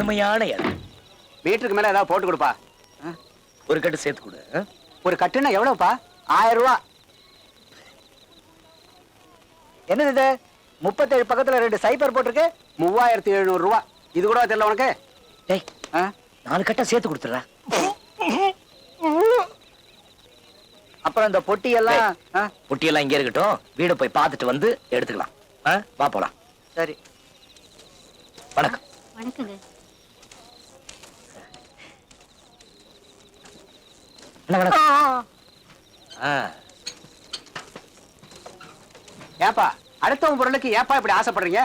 அருமையான இடம். மீட்டருக்கு மேல ஏதாவது போட்டு கொடுப்பா. ஒரு கட்டு சேர்த்து கொடு. ஒரு கட்டுன்னா எவ்வளவுப்பா? 1000 ரூபா. என்னது இது? 37 பக்கத்துல 2 சைபர் போட்டிருக்கு. 3700 ரூபா. இது கூட தெரியல உனக்கு? டேய், 4 கட்டா சேர்த்து கொடுத்துறா. அப்புறம் இந்த பொட்டி எல்லாம் பொட்டியெல்லாம் இங்கே இருக்கட்டும். வீட போய் பார்த்துட்டு வந்து எடுத்துக்கலாம். வா போலாம். சரி. வணக்கம். வணக்கங்க. ஏப்பா, அடுத்தவங்க பொருளுக்கு ஏப்பா இப்படி ஆசைப்படுறீங்க?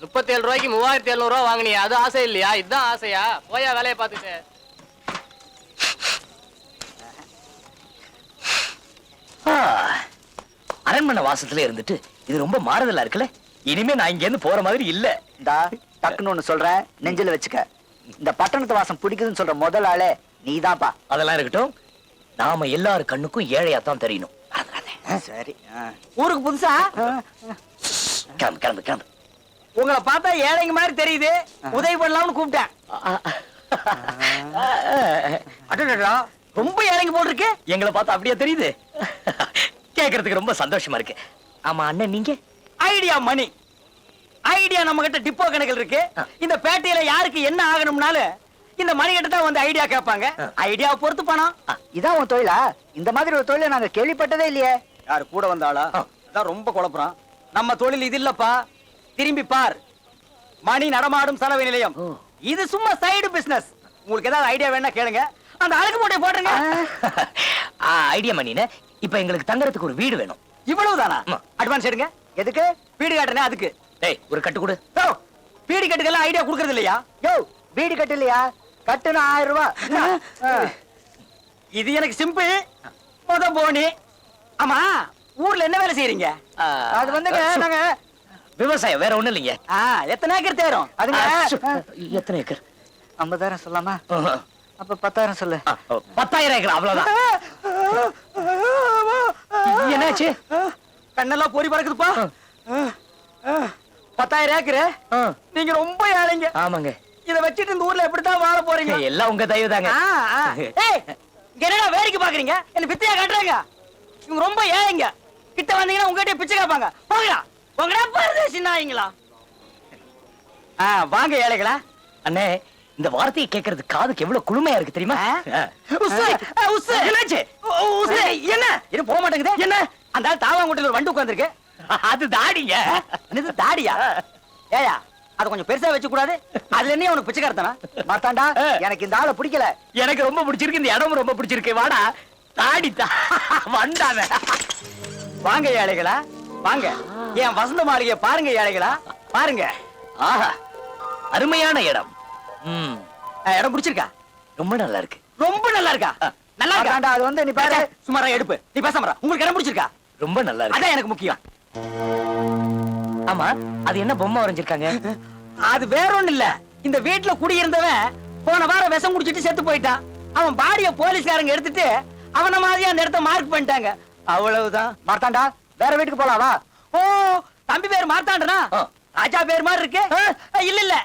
37 ரூபாய்க்கு 3700 ரூபா வாங்கினியா? அது ஆசை இல்லையா? இதுதான் ஆசையா? போயா வேலையை பார்த்துட்டு. அரண்மனை வாசத்துல இருந்துட்டு இது ரொம்ப மாறுதலா இருக்குல்ல. இனிமே நான் இங்க இருந்து போற மாதிரி இல்ல. டக்குன்னு ஒண்ணு சொல்றேன், நெஞ்சில வச்சுக்க. இந்த பட்டணத்து வாசம் பிடிக்குதுன்னு சொல்ற முதல் ஆளே நீதான்ப்பா. அதெல்லாம் இருக்கட்டும். நாம எல்லாரு கண்ணுக்கும் ஏழையா தான் தெரியணும். சரி. ஊருக்கு புதுசா? கிளம்பு கிளம்பு கிளம்பு. உங்களை பார்த்தா ஏழைங்க மாதிரி தெரியுது. உதவி பண்ணலாம்னு கூப்பிட்டேன். அடடா, ரொம்ப ஏழைங்க போட்டிருக்கு. எங்களை பார்த்தா அப்படியே தெரியுது. கேக்குறதுக்கு ரொம்ப சந்தோஷமா இருக்கு. ஆமா அண்ணன், நீங்க? ஐடியா மணி. ஐடியா நம்ம கிட்ட டிப்போ கணக்கில் இருக்கு. இந்த பேட்டையில யாருக்கு என்ன ஆகணும்னாலும் இந்த மணி கிட்ட தான் வந்து ஐடியா கேட்பாங்க. ஐடியா பொறுத்து பணம். இதான் உன் தொழிலா? இந்த மாதிரி ஒரு தொழிலை நாங்க கேள்விப்பட்டதே இல்லையே. யாரு கூட வந்தாளா? அதான் ரொம்ப குழப்பறான். நம்ம தொழில் இது இல்லப்பா. திரும்பி பார். மணி நடமாடும் சலவை நிலையம். இது சும்மா சைடு பிசினஸ். உங்களுக்கு ஏதாவது ஐடியா வேணா கேளுங்க. அந்த அழகு மூட்டையை போட்டுருங்க. ஐடியா மணினே, இப்ப எங்களுக்கு தங்கறதுக்கு ஒரு வீடு வேணும். இவ்வளவுதானா? அட்வான்ஸ் எடுங்க. எதுக்கு? வீடு காட்டுறேன் அதுக்கு. டேய், ஒரு கட்டு கொடு. வீடு கட்டுக்கெல்லாம் ஐடியா கொடுக்கறது இல்லையா? யோ, வீடு கட்டு இல்லையா? கட்டுனா 1000 ரூபாய். இது எனக்கு சிம்பிள். முத போனி. ஆமா, ஊர்ல என்ன வேலை செய்யறீங்க? அது வந்துங்க நாங்க விவசாயம், வேற ஒண்ணு இல்லைங்க. எத்தனை ஏக்கர் தேரும்? அதுங்க எத்தனை ஏக்கர்? 50,000 சொல்லாமா? அப்ப 10,000 சொல்லு. 10,000 ஏக்கர், அவ்வளவுதான். என்னாச்சு? கண்ணெல்லாம் பொறி பறக்குதுப்பா. 10,000 ஏக்கர். நீங்க ரொம்ப ஏழைங்க. ஆமாங்க. இத வச்சிட்டு இந்த ஊர்ல எப்படித்தான் வாழ போறீங்க? எல்லாம் உங்க தயவு தாங்க. என்னடா வேடிக்கை பாக்குறீங்க? என்ன பிச்சையா காட்டுறாங்க? இவங்க ரொம்ப ஏழைங்க. கிட்ட வந்தீங்கன்னா உங்ககிட்ட பிச்சை கேட்பாங்க. போங்கடா, போங்கடா பரதேசி நாய்ங்களா. வாங்க ஏழைகளா. அண்ணே, இந்த வார்த்தையை கேட்கறது காதுக்கு எவ்வளவு குளுமையா இருக்கு தெரியுமா? என்னாச்சு? என்ன இது போக மாட்டேங்குது? என்ன அந்த தாவாங்குட்டில ஒரு வண்டு உட்கார்ந்துருக்கு. அது தாடிங்க. என்னது தாடியா? ஏயா, அத கொஞ்சம் பெருசா வச்சு கூடாது. அதுல என்ன உனக்கு பிச்சைக்காரத்தனா? மாத்தாண்டா, எனக்கு இந்த ஆளை பிடிக்கல. எனக்கு ரொம்ப பிடிச்சிருக்கு. இந்த இடம் ரொம்ப பிடிச்சிருக்கு. வாடா, தாடி வண்டாத. வாங்க ஏழைகளா, வாங்க. என் வசந்த மாளிகை பாருங்க ஏழைகளா, பாருங்க. ஆஹா, அருமையான இடம். இடம் பிடிச்சிருக்கா? ரொம்ப நல்லா இருக்கு. ரொம்ப நல்லா இருக்கா? நல்லா இருக்கா? அது வந்து நீ பாரு. சுமாரா எடுப்பு. நீ பேசாம உங்களுக்கு இடம் பிடிச்சிருக்கா? ரொம்ப நல்லா இருக்கு. அதான் எனக்கு முக்கியம். ஆமா, அது என்ன பொம்மை வரைஞ்சிருக்காங்க? அது வேற ஒண்ணு இல்ல. இந்த வீட்டுல குடியிருந்தவன் போன வாரம் விஷம் குடிச்சிட்டு செத்து போயிட்டான். அவன் பாடிய போலீஸ்காரங்க எடுத்துட்டு அவன மாதிரியா அந்த இடத்த மார்க் பண்ணிட்டாங்க. அவ்வளவுதான். மார்த்தாண்டா, வேற வீட்டுக்கு போலாம் வா. ஓ, தம்பி பேர் மார்த்தாண்டனா? ராஜா பேர் மாதிரி இருக்கு. இல்ல இல்ல,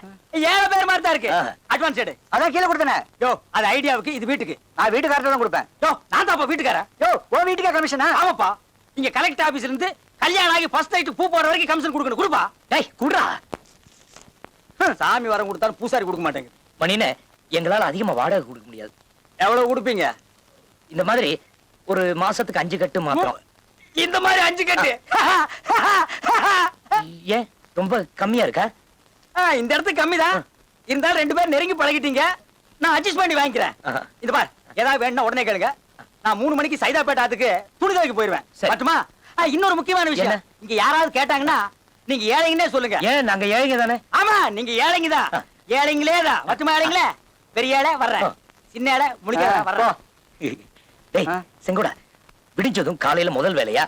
ஏழை பேர் மாதிரி தான் இருக்கு. அட்வான்ஸ் எடு. அதான் கீழே கொடுத்தனே. யோ, அது ஐடியாவுக்கு, இது வீட்டுக்கு. நான் வீட்டுக்காரர்ட்ட தான் கொடுப்பேன். யோ, நான் தான்ப்பா வீட்டுக்காரன். யோ, உன் வீட்டுக்கே கமிஷனா? ஆமாப்பா. இங்க கலெக்டர் ஆபீஸ்ல இருந்து கல்யாணம் ஆகி ஃபர்ஸ்ட் நைட் பூ போற வரைக்கும் கமிஷன் கொடுக்கணும். கொடுப்பா. டேய், குடுறா. சாமி வரம் கொடுத்தாலும் பூசாரி கொடுக்க மாட்டேங்க. மணினே, எங்களால அதிகமா வாடகை கொடுக்க முடியாது. எவ்வளவு கொடுப்பீங்க? இந்த மாதிரி ஒரு மாசத்துக்கு 5 கட்டு மாத்திரம். இந்த மாதிரி 5 கட்டு? ஏன் ரொம்ப கம்மியா இருக்கா? இந்த இடத்துக்கு கம்மிதான். இருந்தாலும் 2 பேரும் நெருங்கி பழகிட்டீங்க. நான் அட்ஜஸ்ட் பண்ணி வாங்கிக்கிறேன். இது பார், ஏதாவது வேணும்னா உடனே கேளுங்க. நான் 3 மணிக்கு சைதாப்பேட்டாத்துக்கு துணி துவைக்க போயிருவேன். மட்டுமா? இன்னொரு முக்கியமான விஷயம், இங்க யாராவது கேட்டாங்கன்னா நீங்க ஏழைங்கன்னே சொல்லுங்க. ஏன், நாங்க ஏழைங்க தானே? ஆமா, நீங்க ஏழைங்க தான். ஏழைங்களே தான். மட்டுமா ஏழைங்களே? பெரிய ஏழை வர்றேன், சின்ன ஏழை முடிக்க வர்றோம். டேய் செங்கோட, விடிஞ்சதும் காலையில முதல் வேலையா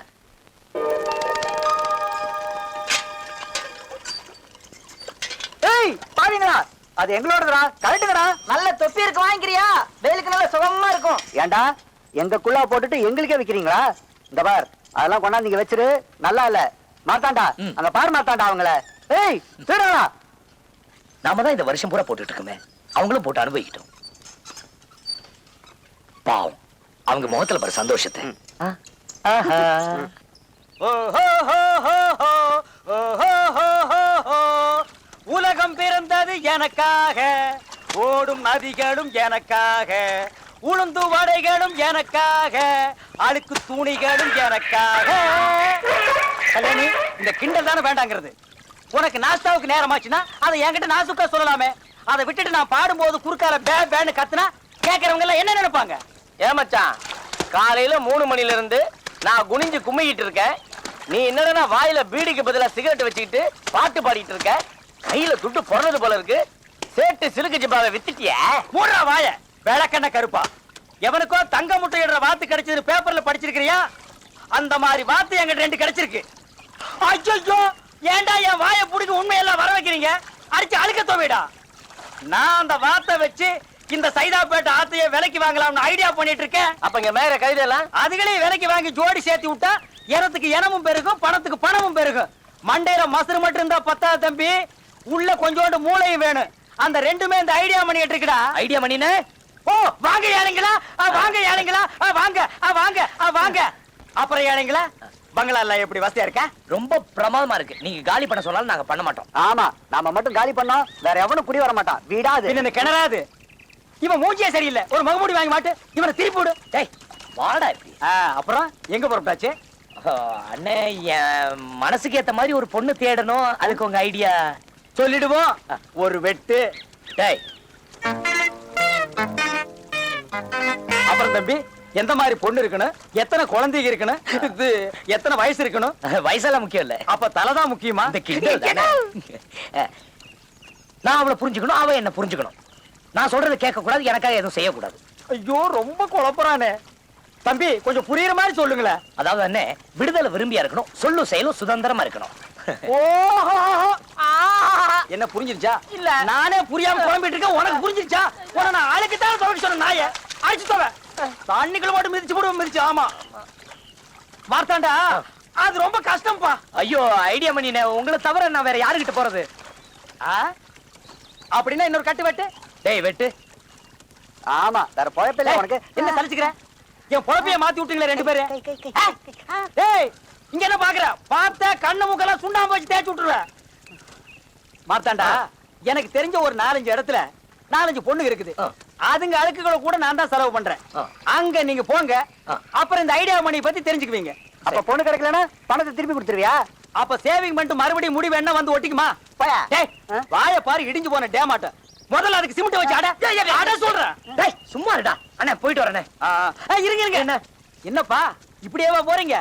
பாருங்களா, அது எங்களோடதுடா. கரெக்டுங்கடா. நல்ல தொப்பி இருக்கு, வாங்கிக்கிறியா? வேலுக்கு நல்ல சுகமா இருக்கும். ஏண்டா, எங்க குள்ளா போட்டுட்டு எங்களுக்கே விக்கிறீங்களா? இந்த பார், அதெல்லாம் கொண்டாந்து இங்க வச்சிரு. நல்லா இல்ல. மாத்தாண்டா, அங்க பாரு மாத்தாண்டா அவங்கள. ஏய், திருடா. நாம தான் இந்த வருஷம் பூரா போட்டுட்டு இருக்கோமே, அவங்களும் போட்டு அனுபவிக்கிட்டோம். பாவம், அவங்க முகத்துல பாரு சந்தோஷத்தை. ஆஹா. உலகம் பிறந்தது எனக்காக, ஓடும் நதிகளும் எனக்காக, உளுந்து வடைகளும் எனக்காக, அழுக்கு துணிகளும் எனக்காக. கல்யாணி, இந்த கிண்டல் தானே வேண்டாங்கிறது. உனக்கு நாஸ்தாவுக்கு நேரமாச்சுன்னா அதை என்கிட்ட நாசுக்கா சொல்லலாமே. அதை விட்டுட்டு நான் பாடும்போது குறுக்கால பே பேன்னு கத்துனா கேட்கறவங்க எல்லாம் என்ன நினைப்பாங்க? ஏமாச்சான், காலையில 3 மணில இருந்து நான் குனிஞ்சு கும்மிக்கிட்டு இருக்கேன். நீ என்னடா வாயில பீடிக்கு பதிலா சிகரெட் வச்சுக்கிட்டு பாட்டு பாடிட்டு இருக்க. கையில துட்டு போடுறது போல இருக்கு. சேட்டு சிலுக்கு ஜிப்பாவை வித்துட்டிய. மூடுறா வாய, விளக்கண்ண கருப்பா. எவனுக்கோ தங்க முட்டையிடுற வாத்து கிடைச்சது பேப்பர்ல படிச்சிருக்கிறியா? அந்த மாதிரி வாத்து எங்கிட்ட 2 கிடைச்சிருக்கு. ஐயோ, ஏன்டா என் வாய புடிக்க உண்மையெல்லாம் வர வைக்கிறீங்க? அடிச்சு அழுக்க தோவிடா. நான் அந்த வாத்தை வச்சு இந்த சைதாப்பேட்டை ஆத்தைய விலைக்கு வாங்கலாம்னு ஐடியா பண்ணிட்டு இருக்கேன். அப்ப இங்க மேல கைதெல்லாம் அதுகளே விலைக்கு வாங்கி ஜோடி சேர்த்து விட்டா எனத்துக்கு எனமும் பெருகும், பணத்துக்கு பணமும் பெருகும். மண்டையில மசுறு மட்டும் இருந்தா பத்தாது தம்பி, உள்ள கொஞ்சோண்டு மூளையும் வேணும். அந்த ரெண்டுமே இந்த ஐடியா பண்ணிட்டு இருக்குடா. ஐடியா பண்ணினே. ஓ, வாங்க ஏழைங்களா, வாங்க ஏழைங்களா, வாங்க வாங்க வாங்க. அப்புறம் ஏழைங்களா, பங்களா எல்லாம் எப்படி வசதியா இருக்கா? ரொம்ப பிரமாதமா இருக்கு. நீங்க காலி பண்ண சொன்னாலும் நாங்க பண்ண மாட்டோம். ஆமா, நாம மட்டும் காலி பண்ணோம், வேற எவனும் குடி வர மாட்டான். வீடாது என்ன கிணறாது. இவன் மூஞ்சியே சரியில்லை. ஒரு மகமூடி வாங்கி மாட்டு, இவனை திருப்பி விடு. டேய், வாடா இப்படி. அப்புறம் எங்க புறப்பட்டாச்சு? அண்ணே, என் மனசுக்கு ஏத்த மாதிரி ஒரு பொண்ணு தேடணும். அதுக்கு உங்க ஐடியா சொல்லிடுவோம். ஒரு வெட்டு. டேய், அப்புறம் தம்பி, எந்த மாதிரி பொண்ணு இருக்கணும், எத்தனை குழந்தைங்க இருக்கணும், இது எத்தனை வயசு இருக்கணும்? வயசெல்லாம் முக்கியம் இல்ல. அப்ப தலைதான் முக்கியமா? இந்த கிண்டல் தானே. நான் அவளை புரிஞ்சுக்கணும், அவ என்ன புரிஞ்சுக்கணும். நான் சொல்றதை கேட்க கூடாது, எனக்காக எதுவும் செய்யக்கூடாது. ஐயோ, ரொம்ப குழப்பறானே. தம்பி, கொஞ்சம் புரியுற மாதிரி சொல்லுங்களேன். அதாவது அண்ணே, விடுதலை விரும்பியா இருக்கணும், சொல்லும் செயலும் சுதந்திரமா இருக்கணும். ஓஹோ, என்ன புரிஞ்சிருச்சா? இல்ல, நானே புரியாம குழம்பிட்டு இருக்கேன். உனக்கு புரிஞ்சிருச்சா? உன நான் ஆளுக்கு தான் சொல்ல சொன்ன நாய அடிச்சு தோவ தண்ணிக்குள்ள மட்டும் மிதிச்சு கூட மிதிச்சு. ஆமா மார்த்தாண்டா, அது ரொம்ப கஷ்டம்ப்பா. ஐயோ, ஐடியா பண்ணினே, உங்களை தவிர நான் வேற யாருகிட்ட போறது? அப்படின்னா இன்னொரு கட்டு வெட்டு. டேய், வெட்டு. ஆமா, வேற பொழப்பில்ல உனக்கு. என்ன தலிச்சுக்கிற? என் பொழப்பைய மாத்தி விட்டீங்களே 2 பேரு. டேய், இங்க என்ன பாக்குற? பார்த்த கண்ணு மூக்கெல்லாம் சுண்ணாம்பு வச்சு தேய்ச்சி விட்டுருவேன். மார்த்தாண்டா, எனக்கு தெரிஞ்ச ஒரு 4-5 இடத்துல 4-5 பொண்ணு இருக்குது. அதுங்க அழுக்குகளை கூட நான் தான் செலவு பண்றேன். அங்க நீங்க போங்க. அப்புறம் இந்த ஐடியா மணி பத்தி தெரிஞ்சுக்குவீங்க. அப்ப பொண்ணு கிடைக்கலன்னா பணத்தை திருப்பி கொடுத்துருவியா? அப்ப சேவிங் பண்ணிட்டு மறுபடியும் முடி வேணா வந்து ஒட்டிக்குமா? டேய், வாய பாரு, இடிஞ்சு போன டேமாட்ட. முதல்ல அதுக்கு சிமெண்ட் வச்சு அட சொல்றேன். டேய், சும்மா இருடா. அண்ணே, போயிட்டு வரேனே. இருங்க இருங்க. என்ன என்னப்பா இப்படியேவா போறீங்க?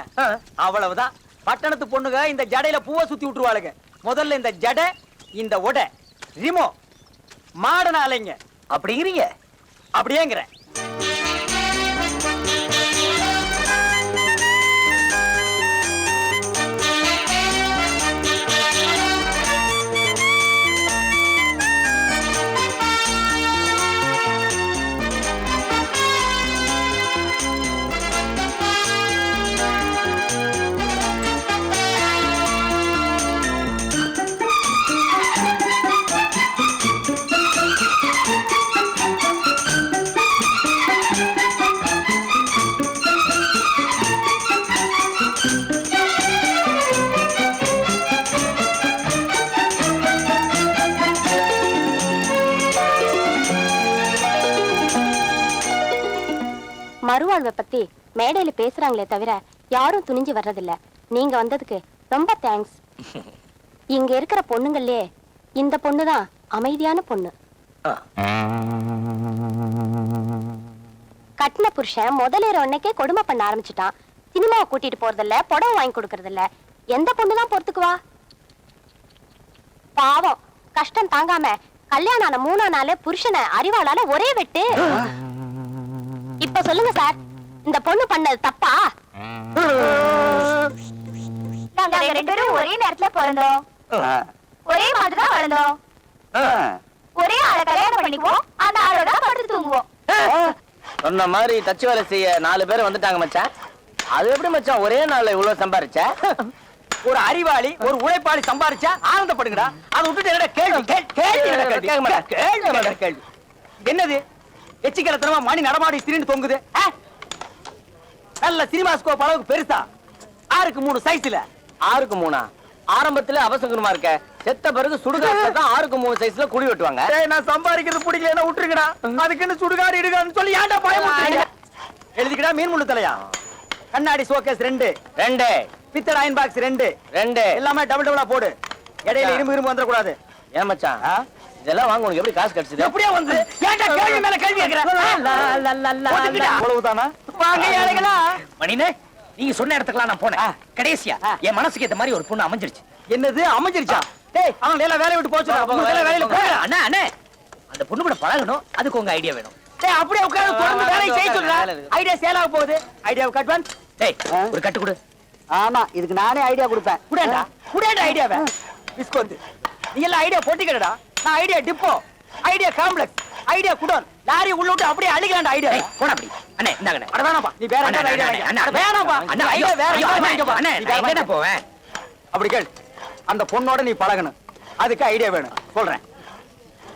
அவ்வளவுதான். பட்டணத்து பொண்ணுங்க இந்த ஜடையில பூவை சுத்தி விட்டுருவாளுங்க. முதல்ல இந்த ஜடை, இந்த உடை, ரிமோ மாடன அலைங்க. அப்படிங்கிறீங்க? அப்படியேங்கிறேன். மறுவாழ்வை பத்தி மேடையில பேசுறாங்களே தவிர யாரும் துணிஞ்சு வர்றதில்ல. நீங்க வந்ததுக்கு ரொம்ப தேங்க்ஸ். இங்க இருக்கிற பொண்ணுங்களே இந்த பொண்ணுதான் அமைதியான பொண்ணு. கட்டின புருஷன் முதலேற உடனே கொடுமை பண்ண ஆரம்பிச்சுட்டான். சினிமாவை கூட்டிட்டு போறதில்ல, புடவை வாங்கி கொடுக்கறதில்ல. எந்த பொண்ணுதான் பொறுத்துக்குவா? பாவம், கஷ்டம் தாங்காம கல்யாணம் ஆன 3ஆம் நாள் புருஷனை அறிவாளால ஒரே வெட்டு. இப்ப சொல்லுங்க சார், இந்த பொண்ணு பண்ணது தப்பா? நாங்க 2 பேரும் ஒரே நேரத்துல பிறந்தோம், ஒரே மாதிரி தான் வளர்ந்தோம், ஒரே ஆளை கல்யாணம் பண்ணிக்குவோம், அந்த ஆளோட படுத்து தூங்குவோம். சொன்ன மாதிரி தச்சு வேலை செய்ய 4 பேர் வந்துட்டாங்க மச்சான். அது எப்படி மச்சான் ஒரே நாள்ல இவ்வளவு சம்பாரிச்ச? ஒரு அறிவாளி ஒரு உழைப்பாளி சம்பாரிச்சா ஆனந்தப்படுங்கடா. அதை விட்டுட்டு என்னடா கேள்வி கேள்வி என்னடா கேள்வி? கேட்க மாட்டேன். கேள்வி என்னடா கேள்வி? என்னது எச்சிக்கலத்தனமா மணி நடமாடி திரின்னு தொங்குது? நல்ல சினிமாஸ்கோப் அளவுக்கு பெருசா 6x3 சைஸ்ல. 6x3 ஆரம்பத்துல அவசகுணமா இருக்க, செத்த பிறகு சுடுகாட்டுல தான் 6x3 சைஸ்ல குடி வெட்டுவாங்க. டேய் நான் சம்பாதிக்கிறது பிடிக்கலன்னா விட்டுருங்கடா. அதுக்குன்னு சுடுகாடு இடுகான்னு சொல்லி ஏன்டா பயமுறுத்துறீங்க? எழுதிக்கடா மீன் முள்ளு தலையா. கண்ணாடி ஷோகேஸ் 2 2 பித்தளை அயன் பாக்ஸ் 2 2 எல்லாமே டபுள் டபுளா போடு. இடையில இரும்பு வந்துட கூடாது. ஏன் மச்சான் இதெல்லாம் வாங்க உனக்கு எப்படி காசு கிடைச்சது? எப்படியா வந்து ஏன்டா கேள்வி மேல கேள்வி கேக்குற? அவ்வளவுதானா? வாங்க ஏழைகளா. மணினே, நீங்க சொன்ன இடத்துக்குலாம் நான் போனேன். கடைசியா என் மனசுக்கு ஏத்த மாதிரி ஒரு பொண்ணு அமைஞ்சிருச்சு. என்னது அமைஞ்சிருச்சா? டேய் அவன் எல்லாம் வேலைய விட்டு போச்சு. வேலையில போற. அண்ணா அண்ணே, அந்த பொண்ணு கூட பழகணும், அதுக்கு உங்க ஐடியா வேணும். டேய் அப்படியே உட்கார்ந்து தொடர்ந்து வேலையை செய்ய சொல்றா. வேலை இருக்கு. ஐடியா சேல் ஆக போகுது. ஐடியா கட் பண்ணு. டேய் ஒரு கட்டு கொடு. ஆமா இதுக்கு நானே ஐடியா கொடுப்பேன். குடேண்டா குடேண்டா ஐடியாவை டிஸ்கவுண்ட். நீ எல்லாம் ஐடியா போட்டிக்கடா. நான் idea depot, idea complex, idea godown, lorry உள்ள விட்டு அப்படியே அழிக்கலாம்டா ஐடியா. டேய் போடா அப்படி. அண்ணே இந்தாங்கண்ணே. அட வேணாம்பா, நீ வேற அண்ணே, ஐடியா அண்ணே, அண்ணே, ஐடியா வேணாம்பா. அண்ணே, ஐடியா வேற ஐயோ, ஐடியா அண்ணே, வாங்கிக்கப்பா. அண்ணே, நீ நான் வேற எங்கண்ணே போவேன்? அப்படி கேள். அந்த பொண்ணோட நீ பழகணும், அதுக்கு ஐடியா வேணும். சொல்றேன்.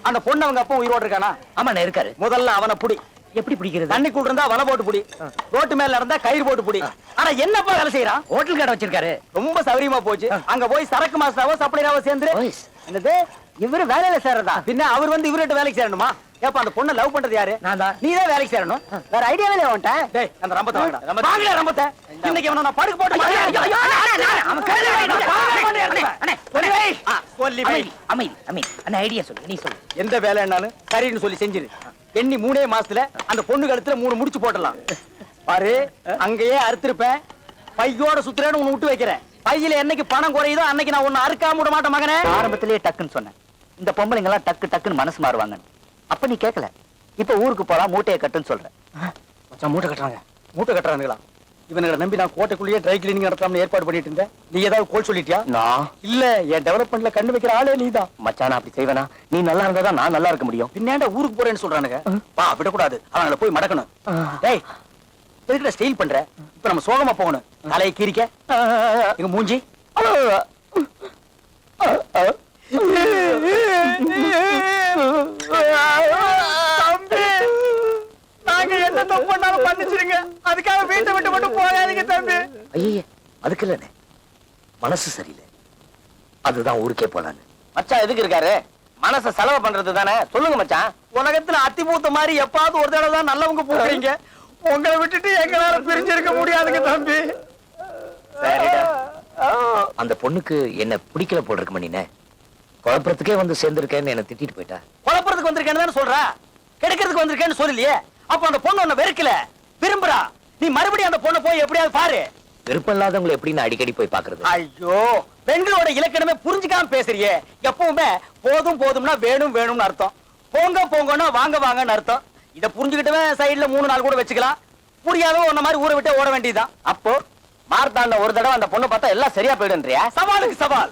அந்த பொண்ணு அவங்க அப்பா உயிரோடு இருக்கானா? ஆமாண்ணே இருக்காரு. முதல்ல அவனை புடி. எப்படி பிடிக்கிறது? தண்ணிக்குள்ள இருந்தா வலை போட்டு புடி, ரோட்டு மேல நடந்தா கயிறு போட்டு புடி. ஆனா என்னப்பா வேலை செய்யறான்? ஹோட்டல் கடை வச்சிருக்காரு. ரொம்ப சௌரியமா போச்சு. அங்க போய் சரக்கு மாஸ்டராவோ சப்ளையராவோ சேர்ந்து ஓய்ஸ். என்னது இவரு வேலையில சேர்றதா? பின்ன அவர் வந்து இவர்கிட்ட வேலைக்கு சேரணுமா? ஏப்பா அந்த பொண்ணை லவ் பண்றது யாரு? நான் தான். நீ தான் வேலைக்கு சேரணும். வேற ஐடியாவே இல்லையா உன்ட்ட? டேய் அந்த ரம்பத்தை வாங்கடா. வாங்கடா ரம்பத்தை. இன்னைக்கு அவனை நான் படுக்க போட்டு ஐயோ, ஐயோ, ஐயோ, அண்ணே, அண்ணே, அண்ணே, அவன் கையில வை, அண்ணே, அண்ணே, அண்ணே, சொல்லி வை. சொல்லி வை. அமைதி, அமைதி, அமைதி. அண்ணே ஐடியா சொல்லு, நீ சொல்லு. எந்த வேலைன்னாலும் சரின்னு சொல்லி செஞ்சிரு. எண்ணி 3 மாசத்துல அந்த பொண்ணு கழுத்துல 3 முடிச்சு போட்டுடலாம். பாரு அங்கேயே அறுத்திருப்பேன். பையோட சுத்துறேன்னு உன்னை விட்டு வைக்கிறேன். பையில என்னைக்கு பணம் குறையுதோ அன்னைக்கு நான் உன்னை அறுக்காம விட மாட்டேன் மகனே. ஆரம்பத்திலேயே டக்குன்னு சொன்னேன், இந்த பொம்பளைங்க எல்லாம் டக்கு டக்குன்னு மனசு மாறுவாங்க. அப்ப நீ கேட்கல. இப்ப ஊருக்கு போலாம், மூட்டையை கட்டுன்னு சொல்றேன். மச்சான் மூட்டை கட்டுறாங்க. மூட்டை கட்டுறானுங்களா? இவனுங்களை நம்பி நான் கோட்டைக்குள்ளேயே ட்ரை கிளீனிங் நடத்தாம ஏற்பாடு பண்ணிட்டு இருந்தேன். நீ ஏதாவது கோல் சொல்லிட்டியா? நான் இல்ல, என் டெவலப்மெண்ட்ல கண்ணு வைக்கிற ஆளே நீதான். மச்சான் அப்படி செய்வேனா? நீ நல்லா இருந்தா தான் நான் நல்லா இருக்க முடியும். பின்னாண்ட ஊருக்கு போறேன்னு சொல்றானுங்க. வா விடக்கூடாது, அவங்கள போய் மடக்கணும். டேய் எதுக்குடா ஸ்டைல் பண்ற? இப்ப நம்ம சோகமா போகணும். தலையை கீரிக்க இங்க மூஞ்சி. தம்பி நாங்க என்ன தப்பு பண்ணாலும் மன்னிச்சிருங்க. அதுக்காக வீட்டை விட்டு மட்டும் போகாதீங்க தம்பி. ஐயே அதுக்கு இல்லண்ணே, மனசு சரியில்லை, அதுதான் ஊருக்கே போலான்னு. மச்சான் எதுக்கு இருக்காரு? மனச செலவு பண்றது தானே. சொல்லுங்க மச்சான். உலகத்துல அத்தி பூத்த மாதிரி எப்பாவது ஒரு தடவை தான் நல்லவங்க போறீங்க. உங்களை விட்டுட்டு எங்களால பிரிஞ்சிருக்க முடியாதுங்க தம்பி. சரிடா. அந்த பொண்ணுக்கு என்ன பிடிக்கல போல் இருக்கு மணினே. குழப்பறதுக்கே வந்து சேர்ந்திருக்கேன்னு என்ன திட்டிட்டு போயிட்டா. குழப்பறதுக்கு வந்திருக்கேன்னு தானே சொல்றா, கெடுக்கிறதுக்கு வந்திருக்கேன்னு சொல்லலையே. அப்ப அந்த பொண்ணு உன்னை வெறுக்கல, விரும்புறா. நீ மறுபடியும் அந்த பொண்ணை போய் எப்படியாவது பாரு. விருப்பம் இல்லாதவங்களை எப்படி நான் அடிக்கடி போய் பாக்குறது? ஐயோ பெண்களோட இலக்கணமே புரிஞ்சுக்காம பேசுறியே. எப்பவுமே போதும் போதும்னா வேணும் வேணும்னு அர்த்தம், போங்க போங்கன்னா வாங்க வாங்கன்னு அர்த்தம். இத புரிஞ்சுக்கிட்டவே சைடுல 3 நாள் கூட வச்சுக்கலாம். புரியாதவன் உன்ன மாதிரி ஊரை விட்டு ஓட வேண்டியதுதான். அப்போ மார்த்தாண்ட ஒரு தடவை அந்த பொண்ணை பார்த்தா எல்லாம் சரியா போயிடுன்றியா? சவாலுக்கு சவால்,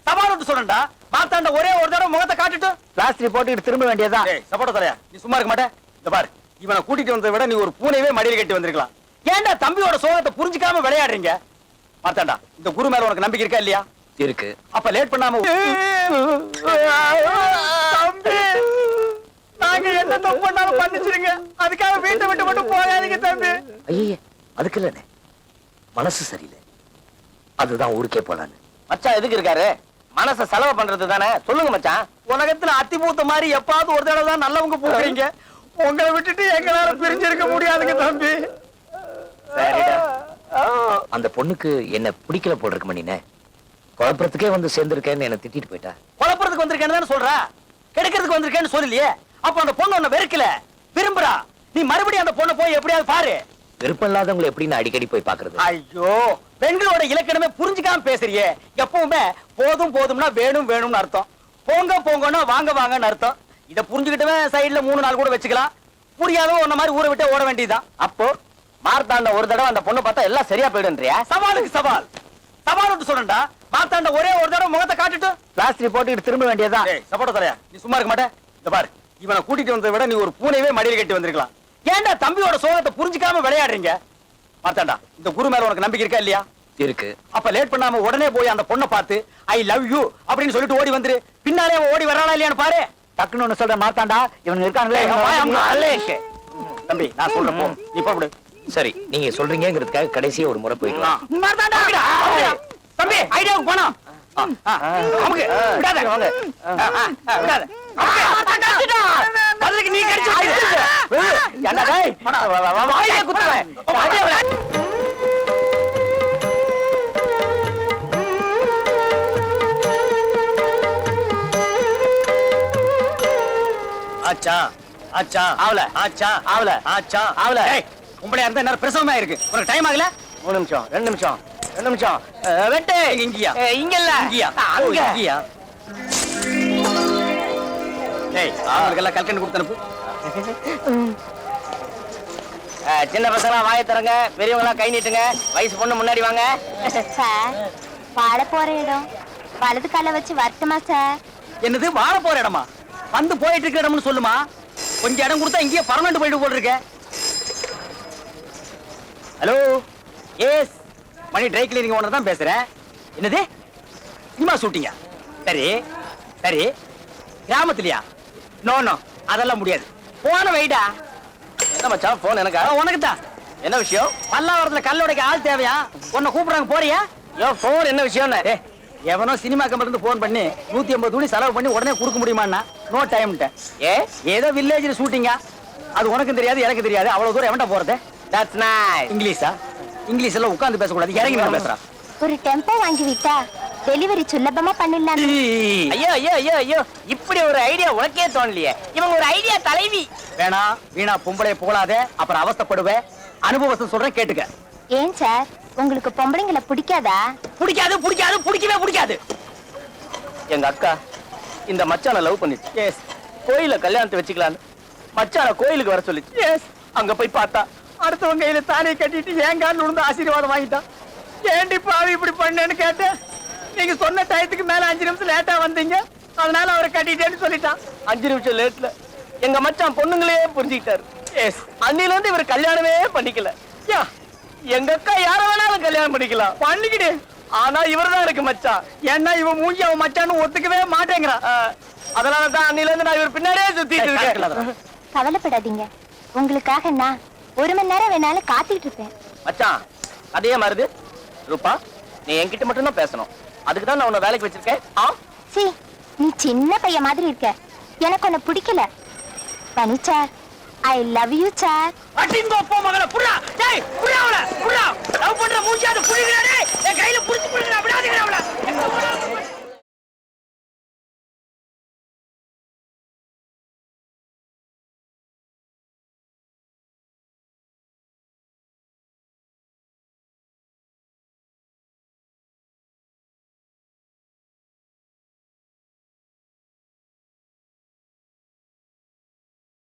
சவால் விட்டு சொல்றேன்டா. மார்த்தாண்ட ஒரே ஒரு தடவை முகத்தை காட்டிட்டு பிளாஸ்டர் போட்டுக்கிட்டு திரும்ப வேண்டியதுதான். சப்போட்ட தலையா, நீ சும்மா இருக்க மாட்டே. இந்த பாரு, இவனை கூட்டிட்டு வந்ததை விட நீ ஒரு பூனையவே மடியில் கட்டி வந்திருக்கலாம். ஏன்டா தம்பியோட சோகத்தை புரிஞ்சுக்காம விளையாடுறீங்க? மார்த்தாண்டா இந்த குரு மேல உனக்கு நம்பிக்கை இருக்கா இல்லையா? இருக்கு. அப்ப லேட் பண்ணாம தம்பி நாங்க என்ன தப்பு பண்ணாலும் மன்னிச்சிருங்க. அதுக்காக வீட்டை விட்டு மட்டும் போகாதீங்க தம்பி. ஐயே அதுக்கு இல்லண்ணே, மனசு சரியில்லை, அதுதான் ஊருக்கே போலான்னு. மச்சான் எதுக்கு இருக்காரு? மனச செலவு பண்றது தானே. சொல்லுங்க மச்சான். உலகத்துல அத்தி பூத்த மாதிரி எப்பாவது ஒரு தடவை தான் நல்லவங்க போறீங்க. உங்களை விட்டுட்டு எங்களால பிரிஞ்சிருக்க முடியாதுங்க தம்பி. சரிடா. அந்த பொண்ணுக்கு என்ன பிடிக்கல போல் இருக்கு மணினே. குழப்பறதுக்கே வந்து சேர்ந்திருக்கேன்னு என்ன திட்டிட்டு போயிட்டா. குழப்பறதுக்கு வந்திருக்கேன்னு தானே சொல்றா, கெடுக்கிறதுக்கு வந்திருக்கேன்னு சொல்லலையே. அப்ப அந்த பொண்ணு உன்னை வெறுக்கல, விரும்புறா. நீ மறுபடியும் அந்த பொண்ணை போய் எப்படியாவது பாரு. விருப்பம் இல்லாதவங்களை எப்படி நான் அடிக்கடி போய் பாக்குறது? ஐயோ பெண்களோட இலக்கணமே புரிஞ்சுக்காம பேசுறியே. எப்பவுமே போதும் போதும்னா வேணும் வேணும்னு அர்த்தம், போங்க போங்கன்னா வாங்க வாங்கன்னு அர்த்தம். இத புரிஞ்சுக்கிட்டவே சைடுல 3 நாள் கூட வச்சுக்கலாம். புரியாதவன் உன்ன மாதிரி ஊரை விட்டு ஓட வேண்டியதுதான். அப்போ மார்த்தாண்ட ஒரு தடவை அந்த பொண்ணை பார்த்தா எல்லாம் சரியா போயிடுன்றியா? சவாலுக்கு சவால், சவால் விட்டு சொல்றேன்டா. மார்த்தாண்ட ஒரே ஒரு தடவை முகத்தை காட்டிட்டு பிளாஸ்டர் போட்டுக்கிட்டு திரும்ப வேண்டியதுதான். சப்போட்ட தலையா, நீ சும்மா இருக்க மாட்டே. இந்த பாரு, இவனை கூட்டிட்டு வந்ததை விட நீ ஒரு பூனையவே மடியில் கட்டி வந்திருக்கலாம். ஏன்டா தம்பியோட சோகத்தை புரிஞ்சுக்காம விளையாடுறீங்க? மார்த்தாண்டா இந்த குரு மேல உனக்கு நம்பிக்கை இருக்கா இல்லையா? இருக்கு. அப்ப லேட் பண்ணாம உடனே போய் அந்த பொண்ணை பார்த்து ஐ லவ் யூ அப்படின்னு சொல்லிட்டு ஓடி வந்துரு. பின்னாலே அவன் ஓடி வர்றாளா இல்லையான்னு பாரு. டக்குன்னு ஒண்ணு சொல்ற மாத்தாண்டா இவனுங்க இருக்காங்களே. தம்பி நான் சொல்றேன் போ, நீ போடு. சரி, நீங்க சொல்றீங்கிறதுக்காக கடைசியா ஒரு முறை போய்க்கலாம். தம்பி ஐடியாவுக்கு போனோம். நமக்கு விடாத வாங்க. விடாத. அதுக்கு நீ கடிச்சு ஏண்டா டேய் வாயிலே குத்துவேன். ஆச்சா ஆச்சா ஆவல. ஆச்சா ஆவல. ஆச்சா ஆவல. ஏய் உம்பளையா இருந்தா நேரம் பிரசவமா இருக்கு. ஒரு டைம் ஆகல. 3 நிமிஷம் 2 நிமிஷம் 2 நிமிஷம் வெட்டு. இங்கயா இங்க இல்ல இங்கயா அங்க. இங்கயா. டேய் அவங்களுக்கு எல்லாம் கல்கண்டு கொடுத்து அனுப்பு. சின்ன பசங்க வாயை திறங்க, பெரியவங்க கை நீட்டுங்க. வயசு பொண்ணு முன்னாடி வாங்க. சார் வாழ போற இடம் வலது கால வச்சு வரட்டுமா சார்? என்னது வாழ போற இடமா? வந்து போயிட்டு இருக்க இடம்னு சொல்லுமா. கொஞ்சம் இடம் கொடுத்தா இங்கேயே பர்மனன்ட் போயிட்டு போட்டு இருக்க. ஹலோ எஸ் மணி ட்ரை கிளீனிங் ஓனர் தான் பேசுறேன். என்னது சினிமா ஷூட்டிங்கா? சரி சரி. கிராமத்துலயா? நோ நோ அதெல்லாம் முடியாது. போன வைடா. என்ன மச்சான் போன் எனக்கா? உனக்கு தான். என்ன விஷயம்? பல்லாவரத்துல கல்லுடைக்க ஆள் தேவையா? உன்னை கூப்பிடுறாங்க போறியா? யோ போன் என்ன விஷயம்? ஏய், எவனோ சினிமா கம்பெனி இருந்து போன் பண்ணி 150 துணி செலவு பண்ணி உடனே கொடுக்க முடியுமான்னா நோ டைம்ட்ட. ஏ ஏதோ வில்லேஜ்ல ஷூட்டிங்கா? அது உனக்கும் தெரியாது எனக்கு தெரியாது. அவ்வளவு தூரம் எவன்டா போறது? That's nice. இங்கிலீஷா? இங்கிலீஷ் எல்லாம் உட்கார்ந்து பேசக்கூடாது. இறங்கி நான் பேசுறான். ஒரு டெம்போ வாங்கி விட்டா டெலிவரி சுலபமா பண்ணிடலாம். ஐயோ ஐயோ ஐயோ ஐயோ, இப்படி ஒரு ஐடியா உனக்கே தோணலையே. இவங்க ஒரு ஐடியா தலைவி. வேணா வீணா பொம்பளை புகழாத, அப்புறம் அவஸ்தைப்படுவேன். அனுபவத்தை சொல்றேன் கேட்டுக்க. ஏன் சார் உங்களுக்கு பொம்பளைங்களை பிடிக்காதா? பிடிக்காது பிடிக்காது பிடிக்கவே பிடிக்காது. எங்க அக்கா இந்த மச்சான லவ் பண்ணிச்சு. எஸ். கோயில கல்யாணத்தை வச்சுக்கலான்னு மச்சான கோயிலுக்கு வர சொல்லிச்சு. எஸ். அங்க போய் பார்த்தா அடுத்தவங்க கையில தானே கட்டிட்டு ஏன் கால் விழுந்து ஆசீர்வாதம் வாங்கிட்டான். ஏண்டி பாவி இப்படி பண்ணேன்னு கேட்டேன். நீங்க சொன்ன டயத்துக்கு மேல 5 நிமிஷம் லேட்டா வந்தீங்க, அதனால அவரை கட்டிட்டேன்னு சொல்லிட்டான். 5 நிமிஷம் லேட்ல எங்க மச்சான் பொண்ணுங்களே புரிஞ்சுக்கிட்டாரு. எஸ். அன்னில இருந்து இவர் கல்யாணமே பண்ணிக்கல. யா, எங்க அக்கா யார வேணாலும் கல்யாணம் பண்ணிக்கலாம், பண்ணிக்கிடு. ஆனா இவர்தான் இருக்கு மச்சான். ஏன்னா இவன் மூஞ்சி அவன் மச்சான்னு ஒத்துக்கவே மாட்டேங்கிறான். அதனால தான் அன்னில இருந்து நான் இவர் பின்னாடியே சுத்திட்டு இருக்கேன். கவலைப்படாதீங்க, உங்களுக்காக நான் 1 மணி நேரம் வேணாலும் காத்துக்கிட்டு இருப்பேன். மச்சான் அதே மாதிரி ரூபா, நீ என்கிட்ட மட்டும் தான் பேசணும். அதுக்கு தான் நான் உன்னை வேலைக்கு வச்சிருக்கேன். சி, நீ சின்ன பையன் மாதிரி இருக்க. எனக்கு உன்னை பிடிக்கல. பனி sir, I love you sir. அடிங்க அப்பா மகள புறா. டேய் புறாவல புறா. லவ் பண்ற மூஞ்சி அது புடிங்கடா. டேய் என் கையில புடிச்சு புடிங்கடா. விடாதீங்க.